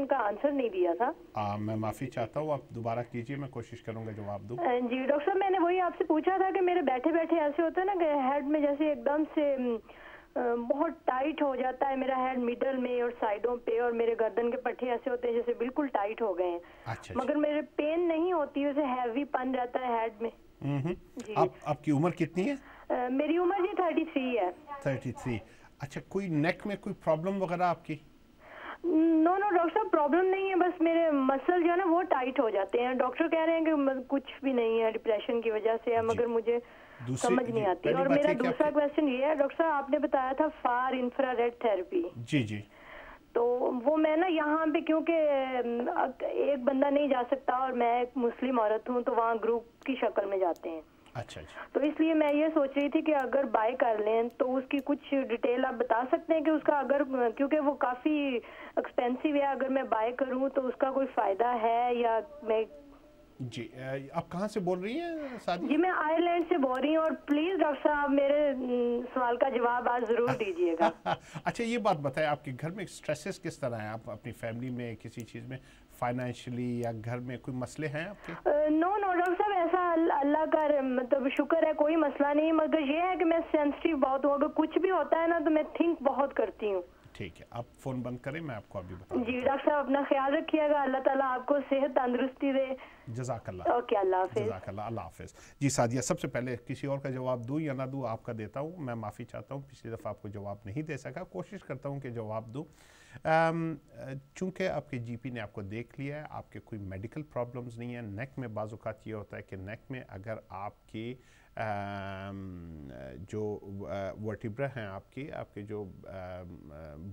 Question का answer नहीं दिया था। मैं माफ़ी चाहता हूँ, आप दोबारा कीजिए, मैं कोशिश करूँगा जवाब दूँ। जी डॉक्टर साहब, मैंने वही आपसे पूछा था कि मेरे बैठे बैठे ऐसे होता है ना कि हेड में जैसे एकदम से बहुत टाइट हो जाता है मेरा हेड, मिडल में और साइडों पे, और मेरे गर्दन के पट्टे ऐसे होते हैं जैसे बिल्कुल टाइट हो गए हैं। अच्छा, मगर मेरे पेन नहीं होती, वैसे हैवी पन रहता है हेड में। जी। आपकी उम्र कितनी है? मेरी उम्र जी 33 है। 33। अच्छा, कोई नेक में कोई प्रॉब्लम वगैरह आपकी? नो नो डॉक्टर साहब, प्रॉब्लम नहीं है, बस मेरे मसल जो है ना वो टाइट हो जाते हैं। डॉक्टर कह रहे हैं कि कुछ भी नहीं है, डिप्रेशन की वजह से है, मगर मुझे समझ नहीं आती। और मेरा दूसरा क्वेश्चन ये है डॉक्टर साहब, आपने बताया था फार इंफ्रारेड थेरेपी। जी जी। तो वो मैं ना यहाँ पे, क्योंकि एक बंदा नहीं जा सकता और मैं एक मुस्लिम औरत हूँ, तो वहाँ ग्रुप की शक्ल में जाते हैं। अच्छा अच्छा। तो इसलिए मैं ये सोच रही थी कि अगर बाय कर लें तो उसकी कुछ डिटेल आप बता सकते हैं कि उसका, अगर, क्योंकि वो काफ़ी एक्सपेंसिव है, अगर मैं बाय करूं तो उसका कोई फ़ायदा है या मैं। जी, आप कहाँ से बोल रही हैं सादिया? जी मैं आयरलैंड से बोल रही हूँ, और प्लीज़ डॉक्टर साहब मेरे सवाल का जवाब आज ज़रूर दीजिएगा। अच्छा, ये बात बताएं, आपके घर में स्ट्रेसेस किस तरह हैं? आप अपनी फैमिली में किसी चीज़ में, फाइनेंशियली या घर में कोई मसले हैं आपके? नो नो डॉक्टर साहब, ऐसा अल्लाह का मतलब शुक्र है, कोई मसला नहीं, मगर ये है कि मैं सेंसिटिव बहुत हूँ, अगर कुछ भी होता है ना तो मैं थिंक बहुत करती हूँ। ठीक है, आप फ़ोन बंद करें, मैं आपको अभी बता दूँ। जी डॉक्टर साहब, अपना ख्याल रखिएगा, अल्लाह ताला आपको सेहत तंदुरुस्ती दे। जज़ाकल्लाह। ओके, अल्लाह हाफिज़। जज़ाकल्लाह, अल्लाह हाफिज़। जी सादिया, सबसे पहले किसी और का जवाब दूँ या ना दूँ, आपका देता हूँ। मैं माफ़ी चाहता हूँ, पिछली दफ़ा आपको जवाब नहीं दे सका, कोशिश करता हूँ कि जवाब दूँ। चूँकि आपके जीपी ने आपको देख लिया है, आपके कोई मेडिकल प्रॉब्लम्स नहीं है। नेक में बाज़ औक़ात ये होता है कि नेक में अगर आपकी जो वर्टिब्रा हैं, आपके जो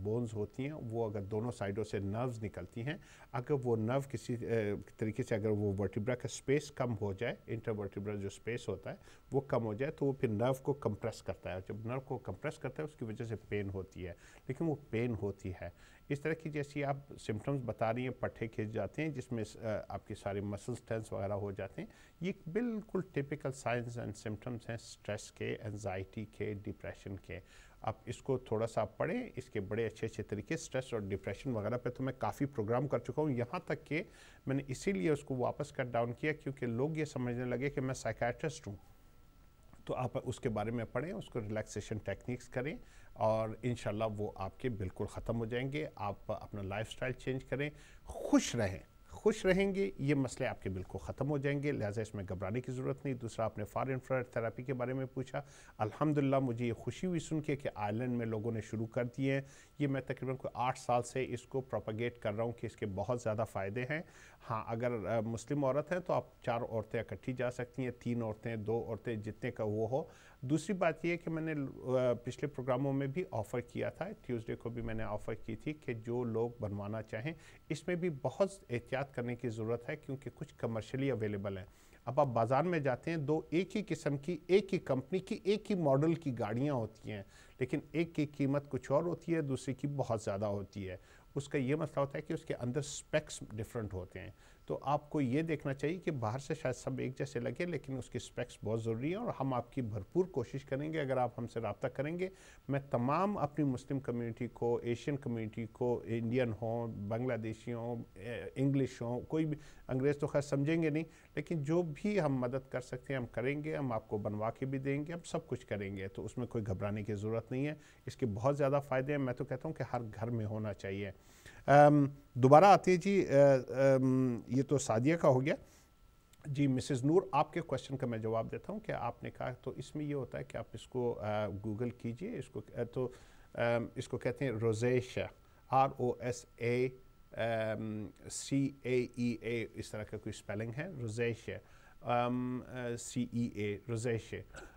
बोन्स होती हैं, वो अगर दोनों साइडों से नर्व्स निकलती हैं, अगर वो नर्व किसी तरीके से, अगर वो वर्टिब्रा का स्पेस कम हो जाए, इंटरवर्टिब्रल जो स्पेस होता है वो कम हो जाए, तो वो फिर नर्व को कंप्रेस करता है। जब नर्व को कंप्रेस करता है उसकी वजह से पेन होती है, लेकिन वो पेन होती है इस तरह की जैसी आप सिम्टम्स बता रही हैं, पट्टे खिंच जाते हैं जिसमें आपके सारे मसल्स टेंस वगैरह हो जाते हैं, ये बिल्कुल टिपिकल साइंस एंड सिम्टम्स हैं स्ट्रेस के, एंजाइटी के, डिप्रेशन के। आप इसको थोड़ा सा पढ़ें, इसके बड़े अच्छे अच्छे तरीके, स्ट्रेस और डिप्रेशन वगैरह पे तो मैं काफ़ी प्रोग्राम कर चुका हूँ, यहाँ तक कि मैंने इसीलिए उसको वापस कट डाउन किया क्योंकि लोग ये समझने लगे कि मैं साइकियाट्रिस्ट हूँ। तो आप उसके बारे में पढ़ें, उसको रिलैक्सेशन टेक्निक्स करें और इंशाल्लाह वो आपके बिल्कुल ख़त्म हो जाएंगे। आप अपना लाइफस्टाइल चेंज करें, खुश रहें, खुश रहेंगे, ये मसले आपके बिल्कुल ख़त्म हो जाएंगे, लिहाजा इसमें घबराने की ज़रूरत नहीं। दूसरा, आपने फार इंफ्रारेड थेरेपी के बारे में पूछा, अल्हम्दुलिल्लाह मुझे ये खुशी हुई सुन के कि आयरलैंड में लोगों ने शुरू कर दिए हैं। ये मैं तकरीबन कोई 8 साल से इसको प्रोपागेट कर रहा हूँ कि इसके बहुत ज़्यादा फ़ायदे हैं। हाँ, अगर मुस्लिम औरत हैं तो आप 4 औरतें इकट्ठी जा सकती हैं, 3 औरतें, 2 औरतें, जितने का वो हो। दूसरी बात ये है कि मैंने पिछले प्रोग्रामों में भी ऑफ़र किया था, ट्यूसडे को भी मैंने ऑफ़र की थी कि जो लोग बनवाना चाहें, इसमें भी बहुत एहतियात करने की ज़रूरत है क्योंकि कुछ कमर्शियली अवेलेबल हैं। अब आप बाज़ार में जाते हैं, 2 एक ही किस्म की, एक ही कंपनी की, एक ही मॉडल की गाड़ियाँ होती हैं, लेकिन एक की कीमत कुछ और होती है, दूसरी की बहुत ज़्यादा होती है। उसका ये मसला होता है कि उसके अंदर स्पेक्स डिफरेंट होते हैं, तो आपको ये देखना चाहिए कि बाहर से शायद सब एक जैसे लगे, लेकिन उसकी स्पेक्स बहुत ज़रूरी है और हम आपकी भरपूर कोशिश करेंगे। अगर आप हमसे रब्ता करेंगे, मैं तमाम अपनी मुस्लिम कम्युनिटी को, एशियन कम्युनिटी को, इंडियन हों, बांग्लादेशी हों, इंग्लिश हों, कोई भी, अंग्रेज़ तो खैर समझेंगे नहीं, लेकिन जो भी हम मदद कर सकते हैं हम करेंगे। हम आपको बनवा के भी देंगे, हम सब कुछ करेंगे, तो उसमें कोई घबराने की ज़रूरत नहीं है। इसके बहुत ज़्यादा फ़ायदे हैं, मैं तो कहता हूँ कि हर घर में होना चाहिए। दोबारा आती है जी, ये तो सादिया का हो गया जी। मिसेस नूर, आपके क्वेश्चन का मैं जवाब देता हूँ कि आपने कहा, तो इसमें ये होता है कि आप इसको गूगल कीजिए, इसको तो इसको कहते हैं रोज़ेशिया, ROSACEA, इस तरह का कोई स्पेलिंग है, रोज़ेशिया, CEA, रोज़ेशिया,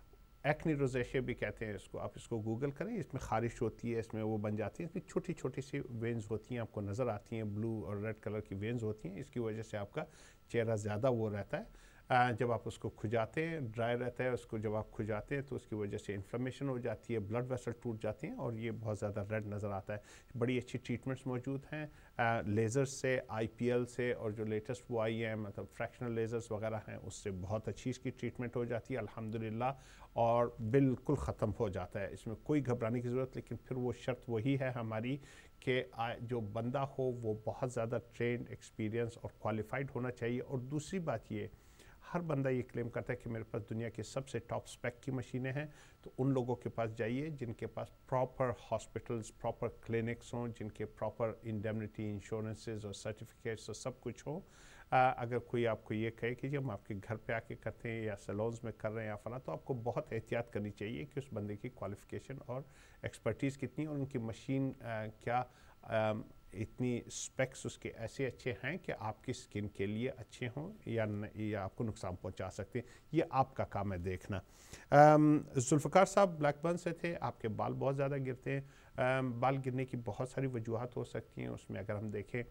एक्ने रोज़ेशिया भी कहते हैं इसको। आप इसको गूगल करें, इसमें ख़ारिश होती है, इसमें वो बन जाती है, इसमें छोटी छोटी सी वेन्स होती हैं, आपको नज़र आती हैं, ब्लू और रेड कलर की वेन्स होती हैं, इसकी वजह से आपका चेहरा ज़्यादा वो रहता है। जब आप उसको खुजाते हैं, ड्राई रहता है, उसको जब आप खुजाते हैं तो उसकी वजह से इन्फ्लेमेशन हो जाती है, ब्लड वेसल टूट जाते हैं और ये बहुत ज़्यादा रेड नज़र आता है। बड़ी अच्छी ट्रीटमेंट्स मौजूद हैं, लेज़र से, IPL से, और जो लेटेस्ट वो आई है, मतलब फ्रैक्शनल लेज़र्स वगैरह हैं, उससे बहुत अच्छी इसकी ट्रीटमेंट हो जाती है अल्हम्दुलिल्लाह, और बिल्कुल ख़त्म हो जाता है। इसमें कोई घबराने की ज़रूरत, लेकिन फिर वो शर्त वही है हमारी کہ جو بندہ ہو وہ بہت زیادہ ٹرینڈ، ایکسپیرینس اور کوالیفائڈ ہونا چاہیے. اور دوسری بات یہ، ہر بندہ یہ کلیم کرتا ہے کہ میرے پاس دنیا کے سب سے ٹاپ سپیک کی مشینیں ہیں. تو ان لوگوں کے پاس جائیے جن کے پاس پراپر ہاسپٹلز، پراپر کلینکس ہوں، جن کے پراپر انڈیمنیٹی انشورنسز اور سرٹیفکیٹس اور سب کچھ ہوں. اگر کوئی آپ کو یہ کہے کہ جی ہم آپ کے گھر پہ آ کے کرتے ہیں یا سیلونز میں کر رہے ہیں یا فلاں، تو آپ کو بہت احتیاط کرنی چاہیے کہ اس بندے کی کوالیفیکیشن اور ایکسپرٹیز کتنی، اور ان کی مشین کیا اتنی سپیکس اس کے ایسے اچھے ہیں کہ آپ کی سکن کے لیے اچھے ہوں یا آپ کو نقصان پہنچا سکتے ہیں. یہ آپ کا کام ہے دیکھنا. ذوالفقار صاحب بلیک برن سے تھے، آپ کے بال بہت زیادہ گرتے ہیں. بال گرنے کی بہت ساری وجوہات ہو سکتی ہیں. اس میں اگر ہم دیکھیں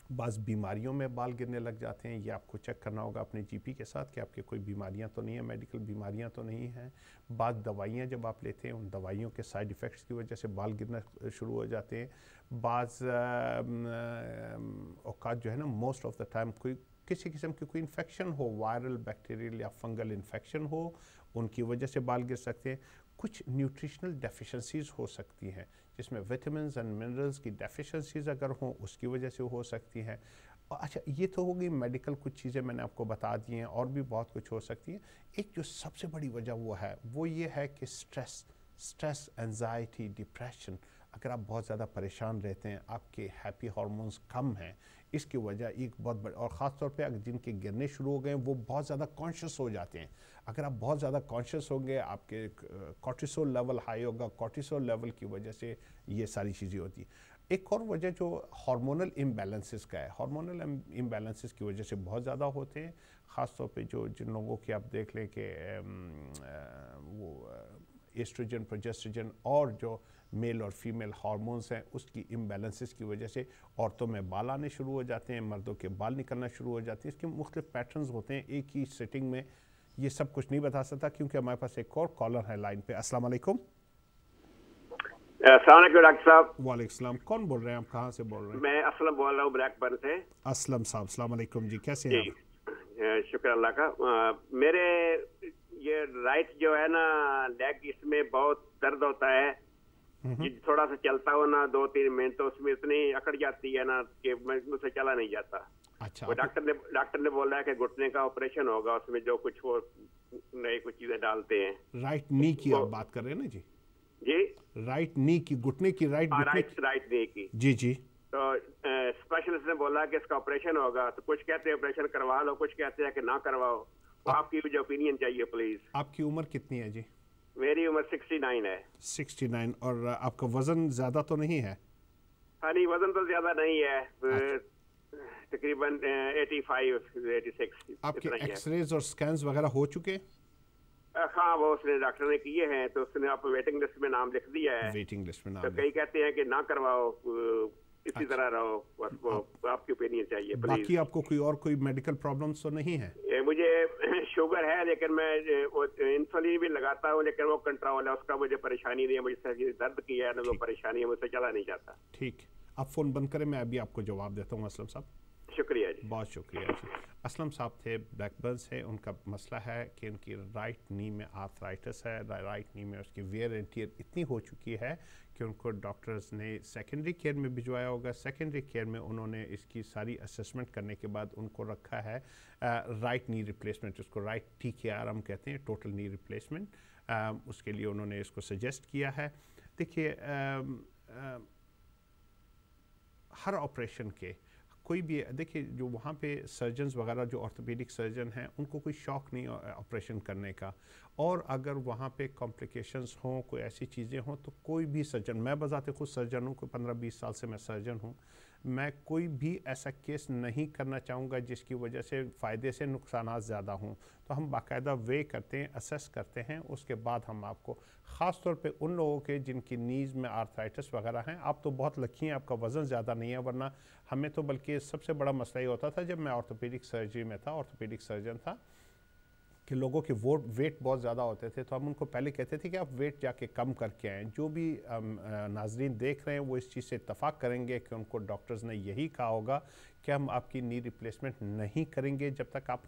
بعض بیماریوں میں بال گرنے لگ جاتے ہیں. یہ آپ کو چیک کرنا ہوگا اپنے جی پی کے ساتھ کہ آپ کے کوئی بیماریاں تو نہیں ہیں، میڈیکل بیماریاں تو نہیں ہیں. بعض دوائیاں جب آپ لیتے ہیں ان دوائیوں کے سائیڈ ایفیکٹس کی وجہ سے بال گرنا شروع ہو جاتے ہیں. بعض اوقات جو ہے نا، موسٹ آف دا ٹائم کسی قسم کی کوئی انفیکشن ہو، وائرل، بیکٹیریل یا فنگل انفیکشن ہو، ان کی وجہ سے بال گر سکتے ہیں. کچھ نیوٹریشنل ڈیفیشنسیز ہو سکتی ہیں جس میں وٹامنز اینڈ منرلز کی ڈیفیشنسیز اگر ہوں اس کی وجہ سے ہو سکتی ہیں. اچھا یہ تو ہوگی میڈیکل کچھ چیزیں میں نے آپ کو بتا دی ہیں، اور بھی بہت کچھ ہو سکتی ہیں. ایک جو سب سے بڑی وجہ وہ یہ ہے کہ سٹریس، انزائٹی، ڈپریشن. اگر آپ بہت زیادہ پریشان رہتے ہیں، آپ کے ہیپی ہارمونز کم ہیں، اس کی وجہ ایک بہت بڑی، اور خاص طور پہ جن کے گرنے شروع ہو گئے ہیں وہ بہت زیادہ کانشیس ہو جاتے ہیں. اگر آپ بہت زیادہ کانشیس ہوں گے، آپ کے کورٹیسول لیول ہائی ہوگا، کورٹیسول لیول کی وجہ سے یہ ساری چیزیں ہوتی ہیں. ایک اور وجہ جو ہارمونل امبیلنسز کا ہے، ہارمونل امبیلنسز کی وجہ سے بہت زیادہ ہوتے ہیں. خاص طور پہ جن لوگوں کی آپ دیکھ لیں کہ وہ ایسٹروجن، پروجسٹروجن اور جو میل اور فیمیل ہارمونز ہیں اس کی امبیلنسز کی وجہ سے عورتوں میں بال آنے شروع ہو جاتے ہیں، مردوں کے بال نکلنا شروع ہو جاتے ہیں. اس کے مختلف پیٹرنز ہوتے ہیں. ایک ہی سیٹنگ میں یہ سب کچھ نہیں بتا سکتا کیونکہ ہمارے پاس ایک اور کالر ہے لائن پہ. السلام علیکم. السلام علیکم ڈاکٹر صاحب. وعلیکم السلام. کون بول رہے ہیں آپ؟ کہاں سے بول رہے ہیں؟ میں اسلم بول رہا ہوں بلیک برن سے. اسلم صاحب السلام علیکم جی، کیسے ہیں آپ؟ شکر اللہ کا. میرے یہ رائٹ جو ہے نا لیگ، اس میں بہت درد ہوتا ہے. تھوڑا سا چلتا ہو نا 2-3 منٹ تو اس میں اتنی اکڑ جاتی ہے نا کہ مجھ سے چلا نہیں جاتا. اچھا، ڈاکٹر نے بولا ہے کہ گھٹنے کا آپریشن ہوگا، اس میں جو کچھ وہ نئی کچھ چیزیں ڈالتے ہیں. رائٹ نی کی آپ بات کر رہے ہیں نا جی؟ جی رائٹ نی کی، گھٹنے کی رائٹ نی کی. جی جی. تو اسپیشلسٹ نے بولا کہ اس کا آپریشن ہوگا. تو کچھ کہتے ہیں آپریشن کروا لو، کچھ کہتے ہیں کہ نہ کرواؤ. آپ کی جو اوپینین چاہیے پلیز. آپ کی عمر کتنی ہے جی؟ میری عمر 69 ہے. 69. اور آپ کا وزن زیادہ تو نہیں ہے؟ ہاں نہیں، وزن تو زیادہ نہیں ہے، تقریباً 85-86. آپ کے ایکس ریز اور سکینز وغیرہ ہو چکے؟ ہاں وہ اس نے ڈاکٹر نے کیے ہیں، تو اس نے آپ ویٹنگ لسٹ میں نام لکھ دیا ہے. ویٹنگ لسٹ میں نام. تو کئی کہتے ہیں کہ نہ کرواؤ، اسی طرح رہو. آپ کی اوپینین چاہیے پلیز. باقی آپ کو کوئی میڈیکل پرابلمس تو نہیں ہے؟ مجھے شوگر ہے لیکن میں انسولین بھی لگاتا ہوں لیکن وہ کنٹرول ہے، اس کا مجھے پریشانی نہیں ہے. مجھے درد کی ہے نا وہ پریشانی ہے، مجھ سے چلا نہیں جاتا. ٹھیک، آپ فون بند کریں، میں ابھی آپ کو جواب دیتا ہوں. اسلم صاحب شکریہ جی. بہت شکریہ جی. اسلم صاحب تھے، بلیک برن سے. ان کا مسئلہ ہے کہ ان کی رائٹ نی میں آرتھرائٹس ہے. رائٹ نی میں اس کی ویئر اینڈ ٹیئر اتنی ہو چکی ہے کہ ان کو ڈاکٹرز نے سیکنڈری کیئر میں بھجوایا ہوگا. سیکنڈری کیئر میں انہوں نے اس کی ساری اسسمنٹ کرنے کے بعد ان کو رکھا ہے رائٹ نی ریپلیسمنٹ، اس کو رائٹ TKR ہم کہتے ہیں، ٹوٹل نی ریپلیسمنٹ. اس کے لیے انہوں نے اس کو سجیسٹ کیا ہے. دیکھیے ہر آپریشن کے کوئی بھی، دیکھیے جو وہاں پہ سرجنز وغیرہ جو آرتھوپیڈک سرجن ہیں ان کو کوئی شوق نہیں آپریشن کرنے کا. اور اگر وہاں پہ کمپلیکیشنز ہوں، کوئی ایسی چیزیں ہوں، تو کوئی بھی سرجن، میں بذات خود سرجن ہوں، کوئی 15-20 سال سے میں سرجن ہوں، میں کوئی بھی ایسا کیس نہیں کرنا چاہوں گا جس کی وجہ سے فائدے سے نقصانات زیادہ ہوں. تو ہم باقاعدہ وے کرتے ہیں، اسیس کرتے ہیں، اس کے بعد ہم آپ کو، خاص طور پہ ان لوگوں کے جن کی نیز میں آرتھرائٹس وغیرہ ہیں. آپ تو بہت لکی ہیں، آپ کا وزن زیادہ نہیں ہے، ورنہ ہمیں تو بلکہ سب سے بڑا مسئلہ یہ ہوتا تھا جب میں آرتھوپیڈک سرجری میں تھا، آرتھوپیڈک سرجن تھا، کہ لوگوں کے ویٹ بہت زیادہ ہوتے تھے. تو ہم ان کو پہلے کہتے تھے کہ آپ ویٹ جا کے کم کر کے آئیں. جو بھی ناظرین دیکھ رہے ہیں وہ اس چیز سے اتفاق کریں گے کہ ان کو ڈاکٹرز نے یہی کہا ہوگا कि हम आपकी नी रिप्लेसमेंट नहीं करेंगे जब तक आप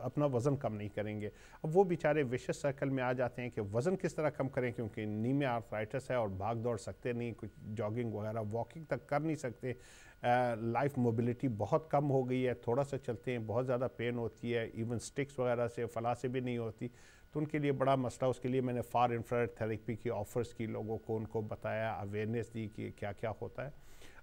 अपना वज़न कम नहीं करेंगे। अब वो बेचारे विशियस सर्कल में आ जाते हैं कि वज़न किस तरह कम करें, क्योंकि नी में आर्थराइटिस है और भाग दौड़ सकते नहीं, कुछ जॉगिंग वगैरह वॉकिंग तक कर नहीं सकते, लाइफ मोबिलिटी बहुत कम हो गई है, थोड़ा सा चलते हैं बहुत ज़्यादा पेन होती है, इवन स्टिक्स वगैरह से फला से भी नहीं होती, तो उनके लिए बड़ा मसला। उसके लिए मैंने फार इंफ्रारेड थेरेपी की ऑफ़र्स की, लोगों को उनको बताया, अवेयरनेस दी कि क्या क्या होता है।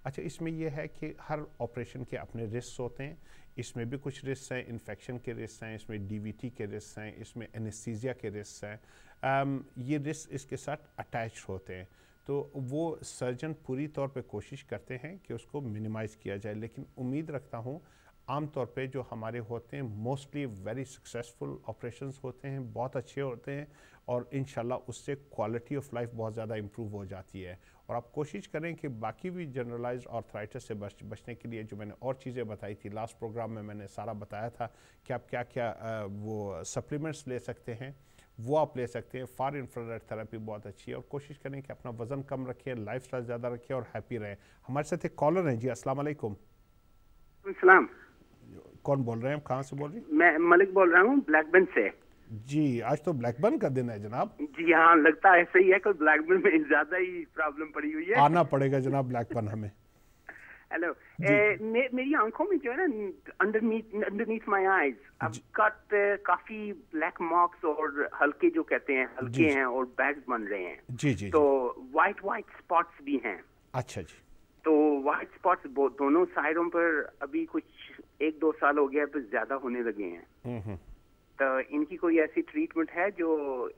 अच्छा, इसमें यह है कि हर ऑपरेशन के अपने रिस्क होते हैं, इसमें भी कुछ रिस्क हैं, इन्फेक्शन के रिस्क हैं, इसमें डीवीटी के रिस्क हैं, इसमें एनेस्थीसिया के रिस्क हैं, ये रिस्क इसके साथ अटैच होते हैं। तो वो सर्जन पूरी तौर पे कोशिश करते हैं कि उसको मिनिमाइज़ किया जाए, लेकिन उम्मीद रखता हूँ आम तौर पे जो हमारे होते हैं मोस्टली वेरी सक्सेसफुल ऑपरेशंस होते हैं, बहुत अच्छे होते हैं, और इंशाल्लाह उससे क्वालिटी ऑफ लाइफ बहुत ज़्यादा इम्प्रूव हो जाती है। और आप कोशिश करें कि बाकी भी जनरलाइज्ड आर्थराइटिस से बचने के लिए जो मैंने और चीज़ें बताई थी लास्ट प्रोग्राम में, मैंने सारा बताया था कि आप क्या क्या वो सप्लीमेंट्स ले सकते हैं, वो आप ले सकते हैं। फार इंफ्रारेड थेरेपी बहुत अच्छी है, और कोशिश करें कि अपना वज़न कम रखें, लाइफ स्टाइल ज़्यादा रखें और हैप्पी रहें। हमारे साथ एक कॉलर हैं जी, अस्सलाम वालेकुम। सलाम। कौन बोल रहे हैं, कहाँ से बोल रही हैं? मैं मलिक बोल रहा हूँ ब्लैकबर्न से। जी, आज तो ब्लैकबर्न का दिन है जनाब। जी हाँ, लगता है ऐसा ही है, कल ब्लैकबर्न में ज़्यादा ही प्रॉब्लम पड़ी हुई है। आना पड़ेगा जनाब ब्लैकबर्न हमें। हेलो, मेरी आंखों में जो है ना underneath my eyes I've got काफी ब्लैक मार्क्स और हल्के जो कहते हैं हल्के हैं और बैग्स बन रहे हैं। जी जी। तो वाइट स्पॉट्स भी हैं। अच्छा जी। तो वाइट स्पॉट्स दोनों साइडों पर अभी कुछ 1-2 साल हो गया तो ज्यादा होने लगे हैं। तो इनकी कोई ऐसी ट्रीटमेंट है जो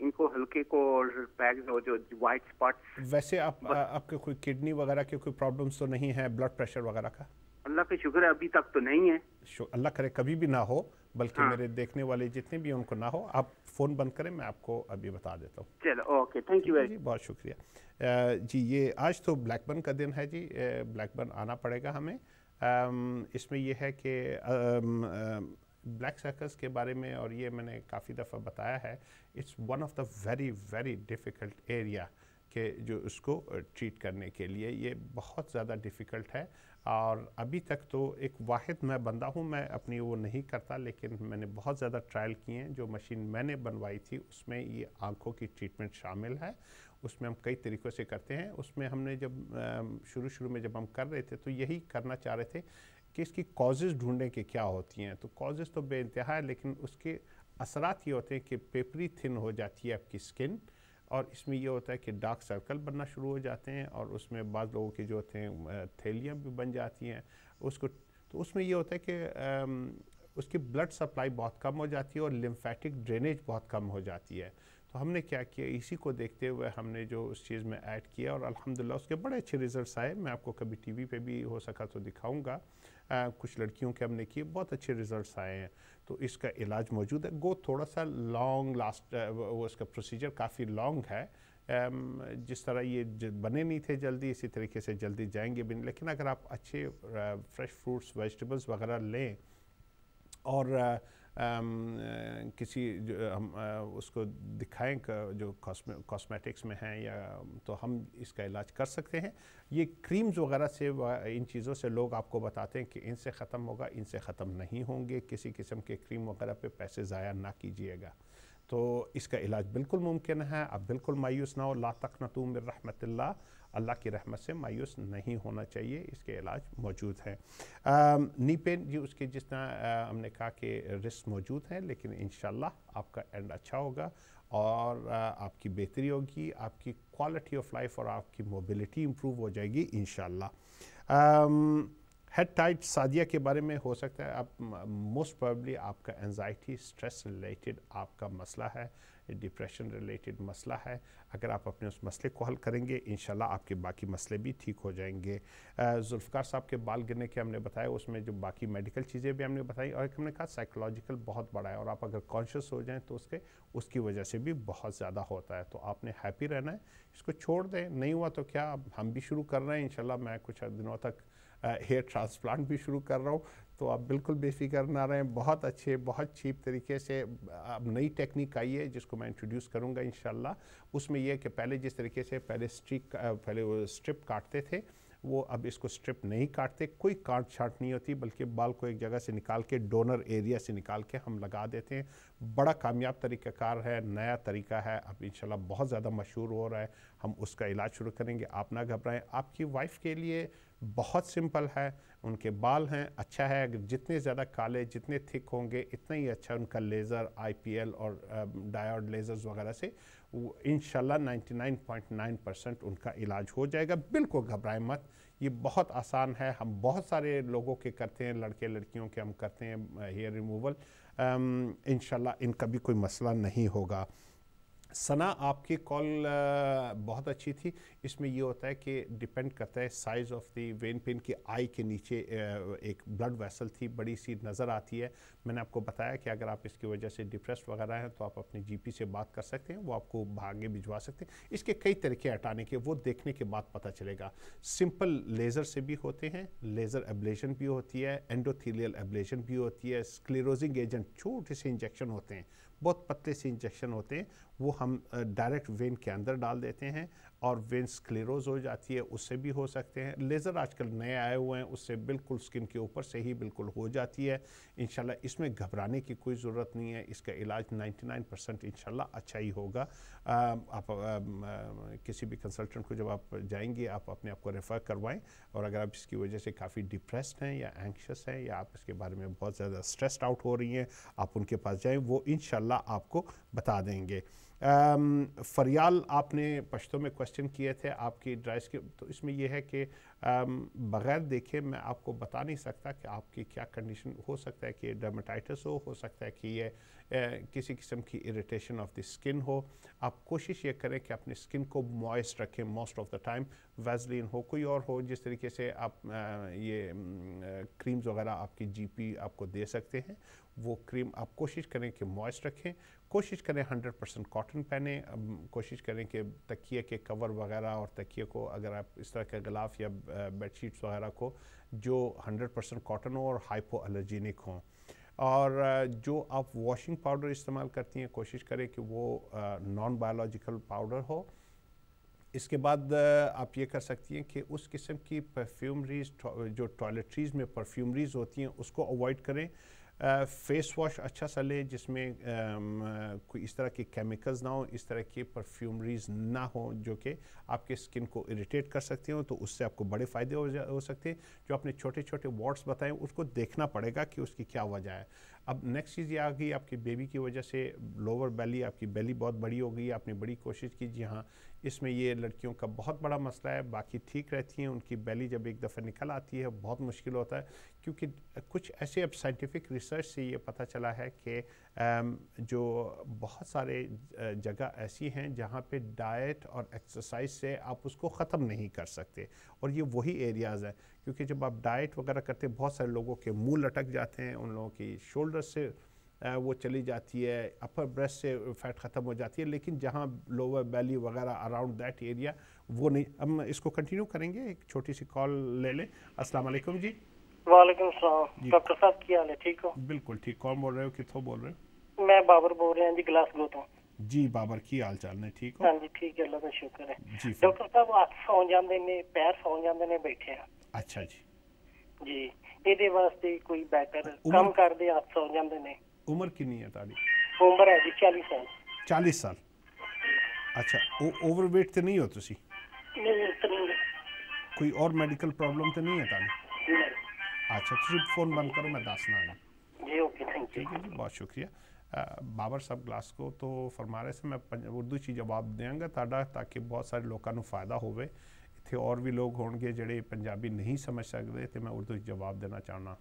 इनको हल्के को और बैग्स और जो वाइट स्पॉट्स? वैसे आपके कोई किडनी वगैरह के कोई प्रॉब्लम्स तो नहीं है, ब्लड प्रेशर वगैरह का? अल्लाह का शुक्र है अभी तक तो नहीं है। अल्लाह करे कभी भी ना हो, बल्कि मेरे देखने वाले जितने भी उनको ना हो। आप फ़ोन बंद करें, मैं आपको अभी बता देता हूँ। चलो ओके, थैंक यू वेरी जी, बहुत शुक्रिया जी। ये आज तो ब्लैकबर्न का दिन है जी, ब्लैकबर्न आना पड़ेगा हमें। इसमें यह है कि ब्लैक सर्कल्स के बारे में, और ये मैंने काफ़ी दफ़ा बताया है, it's one of the very very difficult area के जो उसको ट्रीट करने के लिए ये बहुत ज़्यादा डिफ़िकल्ट है। और अभी तक तो एक वाहिद मैं बंदा हूँ, मैं अपनी वो नहीं करता, लेकिन मैंने बहुत ज़्यादा ट्रायल किए हैं। जो मशीन मैंने बनवाई थी उसमें ये आँखों की ट्रीटमेंट शामिल है, उसमें हम कई तरीक़ों से करते हैं। उसमें हमने जब शुरू में जब हम कर रहे थे तो यही करना चाह रहे थे कि इसकी कॉजेज़ ढूंढें कि क्या होती हैं। तो कॉजेज़ तो बेइंतहा है, लेकिन उसके असरात ये होते हैं कि पेपरी थिन हो जाती है आपकी स्किन, और इसमें ये होता है कि डार्क सर्कल बनना शुरू हो जाते हैं, और उसमें बाद लोगों के जो होते हैं थैलियाँ भी बन जाती हैं उसको। तो उसमें ये होता है कि उसकी ब्लड सप्लाई बहुत कम हो जाती है और लिम्फेटिक ड्रेनेज बहुत कम हो जाती है। तो हमने क्या किया, इसी को देखते हुए हमने जो उस चीज़ में ऐड किया, और अल्हम्दुलिल्लाह उसके बड़े अच्छे रिज़ल्ट्स आए। मैं आपको कभी टीवी पे भी हो सका तो दिखाऊंगा। कुछ लड़कियों के हमने किए, बहुत अच्छे रिज़ल्ट्स आए हैं। तो इसका इलाज मौजूद है। गो थोड़ा सा लॉन्ग लास्ट, वो इसका प्रोसीजर काफ़ी लॉन्ग है। जिस तरह ये बने नहीं थे जल्दी, इसी तरीके से जल्दी जाएंगे भी नहीं। लेकिन अगर आप अच्छे फ्रेश फ्रूट्स वेजिटेबल्स वगैरह लें, और किसी हम उसको दिखाएं जो कॉस्मेटिक्स में हैं, या तो हम इसका इलाज कर सकते हैं। ये क्रीम्स वगैरह से, इन चीज़ों से लोग आपको बताते हैं कि इनसे ख़त्म होगा, इनसे ख़त्म नहीं होंगे। किसी किस्म के क्रीम वगैरह पे पैसे ज़ाया ना कीजिएगा। तो इसका इलाज बिल्कुल मुमकिन है। आप बिल्कुल मायूस ना हो, ला तक़नतू मिन रहमतिल्लाह, अल्लाह की रहमत से मायूस नहीं होना चाहिए। इसके इलाज मौजूद हैं। नी पेन जी, उसके जिस तरह हमने कहा कि रिस्क मौजूद हैं, लेकिन इंशाल्लाह आपका एंड अच्छा होगा और आपकी बेहतरी होगी, आपकी क्वालिटी ऑफ लाइफ और आपकी मोबिलिटी इम्प्रूव हो जाएगी इंशाल्लाह। हेड टाइट सादिया के बारे में हो सकता है आप मोस्ट प्रोबेबली आपका एंजाइटी स्ट्रेस रिलेटेड आपका मसला है, डिप्रेशन रिलेटेड मसला है। अगर आप अपने उस मसले को हल करेंगे इंशाल्लाह आपके बाकी मसले भी ठीक हो जाएंगे। जुल्फ़िकार साहब के बाल गिरने के हमने बताया, उसमें जो बाकी मेडिकल चीज़ें भी हमने बताई, और हमने कहा साइकोलॉजिकल बहुत बड़ा है, और आप अगर कॉन्शियस हो जाएं तो उसकी वजह से भी बहुत ज़्यादा होता है। तो आपने हैप्पी रहना है, इसको छोड़ दें। नहीं हुआ तो क्या, अब हम भी शुरू कर रहे हैं इंशाल्लाह। मैं कुछ दिनों तक हेयर ट्रांसप्लांट भी शुरू कर रहा हूँ, तो आप बिल्कुल बेफिक्र ना रहें। बहुत अच्छे, बहुत चीप तरीके से अब नई टेक्निक आई है जिसको मैं इंट्रोड्यूस करूँगा इंशाल्लाह। उसमें यह है कि पहले जिस तरीके से पहले वो स्ट्रिप काटते थे, वो अब इसको स्ट्रिप नहीं काटते, कोई काट छाट नहीं होती, बल्कि बाल को एक जगह से निकाल के डोनर एरिया से निकाल के हम लगा देते हैं। बड़ा कामयाब तरीक़ाकार है, नया तरीका है, अब इंशाल्लाह बहुत ज़्यादा मशहूर हो रहा है। हम उसका इलाज शुरू करेंगे, आप ना घबराएं। आपकी वाइफ के लिए बहुत सिंपल है, उनके बाल हैं, अच्छा है, अगर जितने ज़्यादा काले जितने थिक होंगे इतना ही अच्छा उनका लेज़र IPL और डायोड लेज़र्स वगैरह से इंशाल्लाह 99.9% उनका इलाज हो जाएगा। बिल्कुल घबराएं मत, ये बहुत आसान है, हम बहुत सारे लोगों के करते हैं, लड़के लड़कियों के हम करते हैं हेयर रिमूवल। इंशाल्लाह इनका भी कोई मसला नहीं होगा। सना, आपकी कॉल बहुत अच्छी थी। इसमें ये होता है कि डिपेंड करता है size of the vein pain की। आई के नीचे एक ब्लड वेसल थी, बड़ी सी नज़र आती है। मैंने आपको बताया कि अगर आप इसकी वजह से डिप्रेस्ड वगैरह हैं तो आप अपने GP से बात कर सकते हैं, वो आपको भागे भिजवा सकते हैं। इसके कई तरीके हटाने के, वो देखने के बाद पता चलेगा। सिंपल लेज़र से भी होते हैं, लेज़र एब्लेशन भी होती है, एंडोथीलियल एब्लेशन भी होती है, स्क्लेरोजिंग एजेंट छोटे से इंजेक्शन होते हैं, बहुत पतले से इंजेक्शन होते हैं, वो हम डायरेक्ट वेन के अंदर डाल देते हैं और वेन स्क्लेरोज हो जाती है, उससे भी हो सकते हैं। लेज़र आजकल नए आए हुए हैं, उससे बिल्कुल स्किन के ऊपर से ही बिल्कुल हो जाती है। इंशाल्लाह इसमें घबराने की कोई ज़रूरत नहीं है, इसका इलाज 99% इंशाल्लाह अच्छा ही होगा। आप किसी भी कंसल्टेंट को जब आप जाएंगे आप अपने आप को रेफ़र करवाएं, और अगर आप इसकी वजह से काफ़ी डिप्रेस्ड हैं या एंक्शस हैं या आप इसके बारे में बहुत ज़्यादा स्ट्रेस्ड आउट हो रही हैं, आप उनके पास जाएँ, वो इंशाल्लाह आपको बता देंगे। फरियाल, आपने पश्तो में क्वेश्चन किए थे आपकी ड्राई स्किन, तो इसमें यह है कि बग़ैर देखे मैं आपको बता नहीं सकता कि आपकी क्या कंडीशन हो सकता है कि डर्मेटाइटिस हो सकता है कि ये किसी किस्म की इरिटेशन ऑफ द स्किन हो। आप कोशिश ये करें कि अपनी स्किन को मॉइस्ट रखें most of the time. Vaseline हो, कोई और हो, जिस तरीके से आप ये क्रीम्स वगैरह आपकी GP आपको दे सकते हैं, वो क्रीम आप कोशिश करें कि मॉइस्ट रखें। कोशिश करें 100% कॉटन पहने। कोशिश करें कि तकिए के कवर वगैरह और तकिए को, अगर आप इस तरह के गिलाफ या बेडशीट्स वगैरह को, जो 100% कॉटन हो और हाइपो एलर्जीनिक हों। और जो आप वॉशिंग पाउडर इस्तेमाल करती हैं, कोशिश करें कि वो नॉन बायोलॉजिकल पाउडर हो। इसके बाद आप ये कर सकती हैं कि उस किस्म की परफ्यूमरीज, जो टॉयलेटरीज़ में परफ्यूमरीज होती हैं, उसको अवॉइड करें। फेस वॉश अच्छा सा लें जिसमें कोई इस तरह के केमिकल्स ना हो, इस तरह की परफ्यूमरीज ना हो जो कि आपके स्किन को इरिटेट कर सकते हो, तो उससे आपको बड़े फ़ायदे हो सकते हैं। जो आपने छोटे छोटे वॉट्स बताएं, उसको देखना पड़ेगा कि उसकी क्या वजह है। अब नेक्स्ट चीज़ ये आ गई, आपकी बेबी की वजह से लोअर बेली, आपकी बेली बहुत बड़ी हो गई, आपने बड़ी कोशिश की। जी हाँ, इसमें ये लड़कियों का बहुत बड़ा मसला है, बाकी ठीक रहती हैं, उनकी बेली जब एक दफ़ा निकल आती है बहुत मुश्किल होता है, क्योंकि कुछ ऐसे अब साइंटिफिक रिसर्च से ये पता चला है कि जो बहुत सारे जगह ऐसी हैं जहाँ पे डाइट और एक्सरसाइज से आप उसको ख़त्म नहीं कर सकते, और ये वही एरियाज़ हैं। क्योंकि जब आप डाइट वगैरह करते हैं, बहुत सारे लोगों के मुंह लटक जाते हैं, उन लोगों की शोल्डर से वो चली जाती है, अपर ब्रेस्ट से फैट ख़त्म हो जाती है, लेकिन जहाँ लोअर बेली वगैरह अराउंड दैट एरिया वो नहीं। हम इसको कंटिन्यू करेंगे, एक छोटी सी कॉल ले लें। अस्सलाम वालेकुम जी। वालेकुम सलाम। डॉक्टर साहब क्या हाल है, ठीक हो? बिल्कुल ठीक। कौन बोल रहे हो, कितों बोल रहे हो? मैं बाबर बोल रहा हूँ जी, ग्लासगो तो। जी बाबर, की हाल चाल ने, ठीक हो? हाँ जी ठीक है, अल्लाह का शुक्र है। डॉक्टर साहब हाथ सौ जाते ने, पैर सौ जाते ने बैठे हैं। अच्छा जी जी, ये वास्ते कोई बेटर काम कर दे, हाथ सौ जाते ने। उम्र कितनी है तारी? उम्र है जी 40 साल। 40 साल। अच्छा, ओवरवेट तो नहीं हो तुसी? नहीं। कोई और मेडिकल प्रॉब्लम तो नहीं है तारी? अच्छा, तुसी फोन बंद करो, मैं दसना है जी। Okay, thank you. ठीक है जी, बहुत शुक्रिया। बाबर साहब ग्लासगो तो फरमा रहे थे, मैं उर्दू च जवाब देंगा ताड़ा, ताकि बहुत सारे लोगों को फ़ायदा होवे। इतने और भी लोग होंगे ਜਿਹੜੇ पंजाबी नहीं समझ सकते, तो मैं उर्दू जवाब देना चाहना।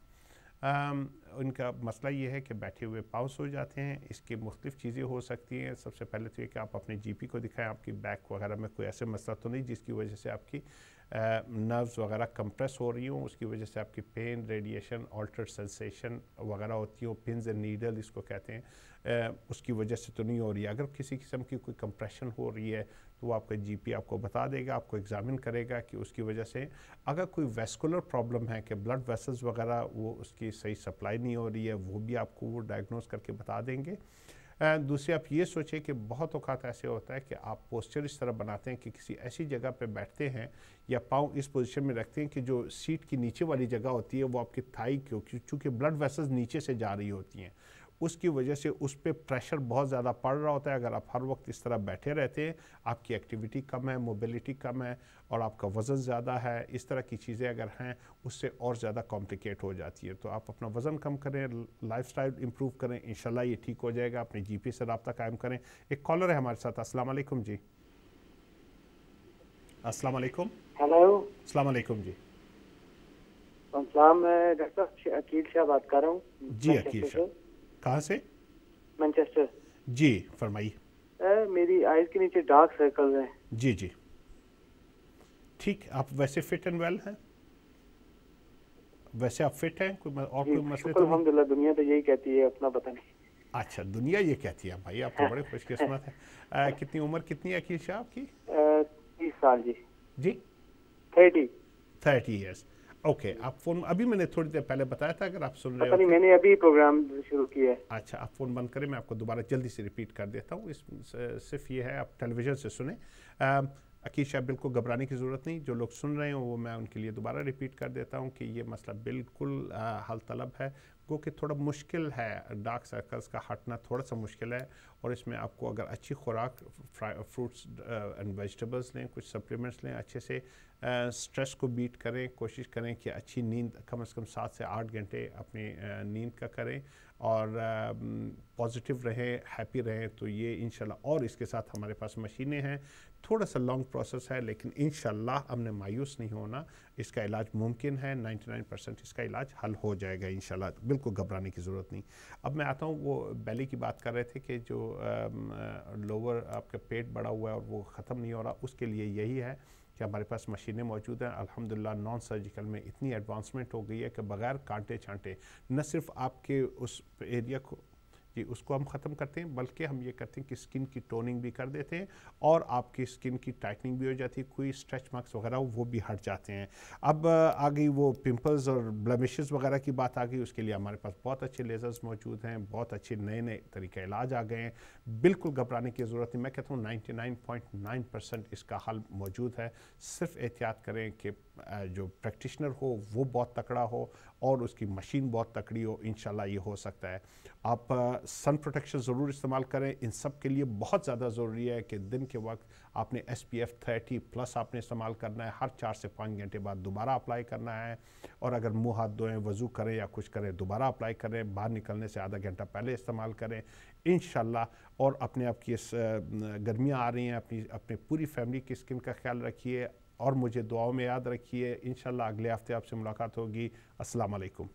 उनका मसला ये है कि बैठे हुए पाउस हो जाते हैं। इसकी मुख्तलिफ़ चीज़ें हो सकती हैं। सबसे पहले तो ये कि आप अपने GP को दिखाएं, आपकी बैक वगैरह में कोई ऐसे मसला तो नहीं जिसकी वजह से आपकी नर्व्स वगैरह कंप्रेस हो रही हों, उसकी वजह से आपकी पेन, रेडिएशन, ऑल्टर्ड सेंसेशन वगैरह होती हो, पिन्स एंड नीडल इसको कहते हैं, उसकी वजह से तो नहीं हो रही है। अगर किसी किस्म की कोई कंप्रेशन हो रही है तो वो आपका GP आपको बता देगा, आपको एग्जामिन करेगा कि उसकी वजह से अगर कोई वेस्कुलर प्रॉब्लम है कि ब्लड वेसल्स वगैरह वो उसकी सही सप्लाई नहीं हो रही है, वो भी आपको वो डायग्नोस करके बता देंगे। दूसरी आप ये सोचें कि बहुत औक़ात ऐसे होता है कि आप पोस्चर इस तरह बनाते हैं कि किसी ऐसी जगह पे बैठते हैं या पाँव इस पोजीशन में रखते हैं कि जो सीट की नीचे वाली जगह होती है वो आपकी थाई की, चूँकि ब्लड वेसल्स नीचे से जा रही होती हैं, उसकी वजह से उस पर प्रेशर बहुत ज़्यादा पड़ रहा होता है। अगर आप हर वक्त इस तरह बैठे रहते हैं, आपकी एक्टिविटी कम है, मोबिलिटी कम है और आपका वज़न ज़्यादा है, इस तरह की चीज़ें अगर हैं उससे और ज़्यादा कॉम्प्लिकेट हो जाती है। तो आप अपना वज़न कम करें, लाइफस्टाइल इंप्रूव करें, इंशाल्लाह ये ठीक हो जाएगा। अपने जीपी से रब्ता कायम करें। एक कॉलर है हमारे साथ। अस्सलाम वालेकुम जी। अस्सलाम वालेकुम। हेलो। अस्सलाम वालेकुम जी। मैं डॉक्टर अकील शाह बात कर रहा हूँ। जी अकील शाह, कहाँ से? मैनचेस्टर। जी फरमाइए। मेरी आइज के नीचे डार्क सर्कल हैं। जी जी ठीक। आप वैसे फिट एंड वेल हैं? वैसे आप फिट हैं? कोई और कोई मसले तो नहीं? अल्हम्दुलिल्लाह, दुनिया तो यही कहती है, अपना पता नहीं। अच्छा, दुनिया ये कहती है। भाई आप तो बड़े खुशकिस्मत हैं। कितनी उम्र कितनी है अकील शाह आपकी? 30 साल जी। जी 30 ईयर्स। ओके, आप फ़ोन अभी मैंने थोड़ी देर पहले बताया था, अगर आप सुन रहे हो। नहीं, मैंने अभी प्रोग्राम शुरू किया है। अच्छा, आप फ़ोन बंद करें, मैं आपको दोबारा जल्दी से रिपीट कर देता हूँ। इस सिर्फ ये है, आप टेलीविज़न से सुने। अकील शाह, बिल्कुल घबराने की ज़रूरत नहीं। जो लोग सुन रहे हो वो मैं उनके लिए दोबारा रिपीट कर देता हूँ कि ये मसला बिल्कुल हल तलब है। गो कि थोड़ा मुश्किल है, डार्क सर्कल्स का हटना थोड़ा सा मुश्किल है, और इसमें आपको अगर अच्छी खुराक, फ्रूट्स एंड वेजिटेबल्स लें, कुछ सप्लीमेंट्स लें, अच्छे से स्ट्रेस को बीट करें, कोशिश करें कि अच्छी नींद कम से कम 7 से 8 घंटे अपनी नींद का करें, और पॉजिटिव रहें, हैप्पी रहें। तो ये इंशाल्लाह, और इसके साथ हमारे पास मशीनें हैं। थोड़ा सा लॉन्ग प्रोसेस है, लेकिन इंशाल्लाह हमने मायूस नहीं होना। इसका इलाज मुमकिन है, 99% इसका इलाज हल हो जाएगा इंशाल्लाह। बिल्कुल घबराने की ज़रूरत नहीं। अब मैं आता हूँ, वो बेली की बात कर रहे थे कि जो लोअर आपका पेट बड़ा हुआ है और वो ख़त्म नहीं हो रहा, उसके लिए यही है कि हमारे पास मशीनें मौजूद हैं। अल्हम्दुलिल्लाह नॉन सर्जिकल में इतनी एडवांसमेंट हो गई है कि बग़ैर कांटे छांटे न सिर्फ आपके उस एरिया को जी उसको हम ख़त्म करते हैं, बल्कि हम ये करते हैं कि स्किन की टोनिंग भी कर देते हैं और आपकी स्किन की टाइटनिंग भी हो जाती है। कोई स्ट्रेच मार्क्स वगैरह वो भी हट जाते हैं। अब आ गई वो पिंपल्स और ब्लेमिशेस वगैरह की बात आ गई, उसके लिए हमारे पास बहुत अच्छे लेज़र्स मौजूद हैं, बहुत अच्छे नए नए तरीके इलाज आ गए हैं। बिल्कुल घबराने की ज़रूरत नहीं। मैं कहता हूँ 99.9% इसका हल मौजूद है। सिर्फ एहतियात करें कि जो प्रैक्टिशनर हो वो बहुत तकड़ा हो और उसकी मशीन बहुत तकड़ी हो। इंशाल्लाह ये हो सकता है। आप सन प्रोटेक्शन ज़रूर इस्तेमाल करें। इन सब के लिए बहुत ज़्यादा ज़रूरी है कि दिन के वक्त आपने SPF 30+ आपने इस्तेमाल करना है। हर 4 से 5 घंटे बाद दोबारा अप्लाई करना है, और अगर मुंह हाथ धोएं, वज़ू करें या कुछ करें, दोबारा अप्लाई करें। बाहर निकलने से आधा घंटा पहले इस्तेमाल करें इंशाल्लाह। और अपने आप की गर्मियाँ आ रही हैं, अपनी पूरी फैमिली की स्किन का ख्याल रखिए और मुझे दुआओं में याद रखिए। इंशाल्लाह अगले हफ्ते आपसे मुलाकात होगी। अस्सलाम वालेकुम।